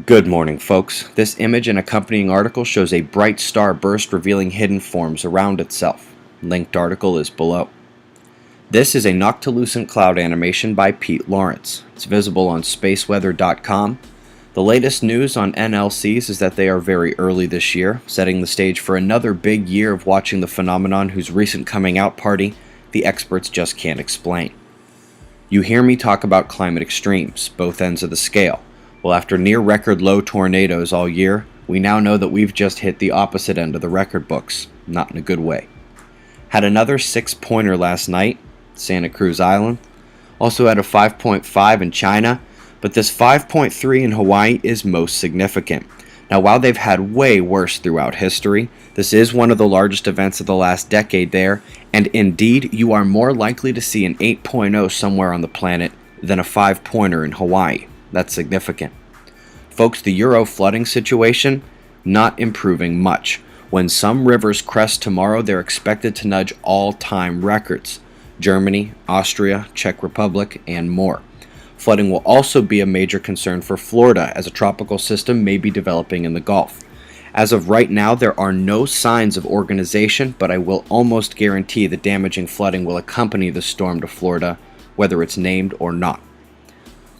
Good morning, folks. This image and accompanying article shows a bright star burst revealing hidden forms around itself. Linked article is below. This is a noctilucent cloud animation by Pete Lawrence. It's visible on spaceweather.com. The latest news on NLCs is that they are very early this year, setting the stage for another big year of watching the phenomenon whose recent coming out party the experts just can't explain. You hear me talk about climate extremes, both ends of the scale. Well, after near record low tornadoes all year, we now know that we've just hit the opposite end of the record books, not in a good way. Had another 6-pointer last night, Santa Cruz Island. Also had a 5.5 in China, but this 5.3 in Hawaii is most significant. Now, while they've had way worse throughout history, this is one of the largest events of the last decade there, and indeed, you are more likely to see an 8.0 somewhere on the planet than a 5-pointer in Hawaii. That's significant. Folks, the Euro flooding situation, not improving much. When some rivers crest tomorrow, they're expected to nudge all-time records. Germany, Austria, Czech Republic, and more. Flooding will also be a major concern for Florida, as a tropical system may be developing in the Gulf. As of right now, there are no signs of organization, but I will almost guarantee the damaging flooding will accompany the storm to Florida, whether it's named or not.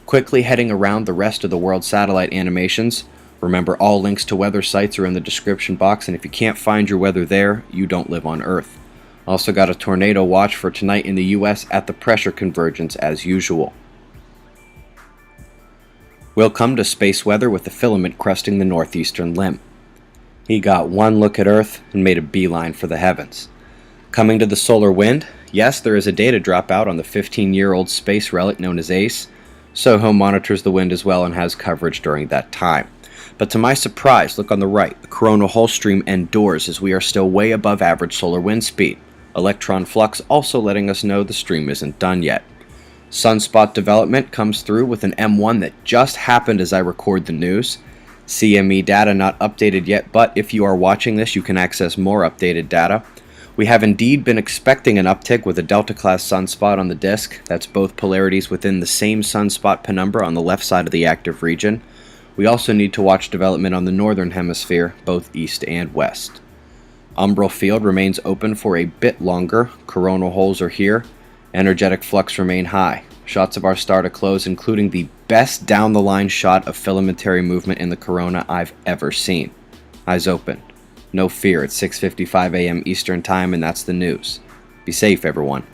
Quickly heading around the rest of the world satellite animations. Remember, all links to weather sites are in the description box, and if you can't find your weather there, you don't live on Earth. Also got a tornado watch for tonight in the US at the pressure convergence as usual. We'll come to space weather with the filament cresting the northeastern limb. He got one look at Earth and made a beeline for the heavens. Coming to the solar wind, yes, there is a data dropout on the 15-year-old space relic known as ACE. SOHO monitors the wind as well and has coverage during that time. But to my surprise, look on the right, the coronal hole stream endures as we are still way above average solar wind speed. Electron flux also letting us know the stream isn't done yet. Sunspot development comes through with an M1 that just happened as I record the news. CME data not updated yet, but if you are watching this, you can access more updated data. We have indeed been expecting an uptick with a Delta-class sunspot on the disk. That's both polarities within the same sunspot penumbra on the left side of the active region. We also need to watch development on the northern hemisphere, both east and west. Umbral field remains open for a bit longer. Coronal holes are here. Energetic flux remain high. Shots of our star to close, including the best down-the-line shot of filamentary movement in the corona I've ever seen. Eyes open. No fear, it's 6:55 a.m. Eastern Time, and that's the news. Be safe, everyone.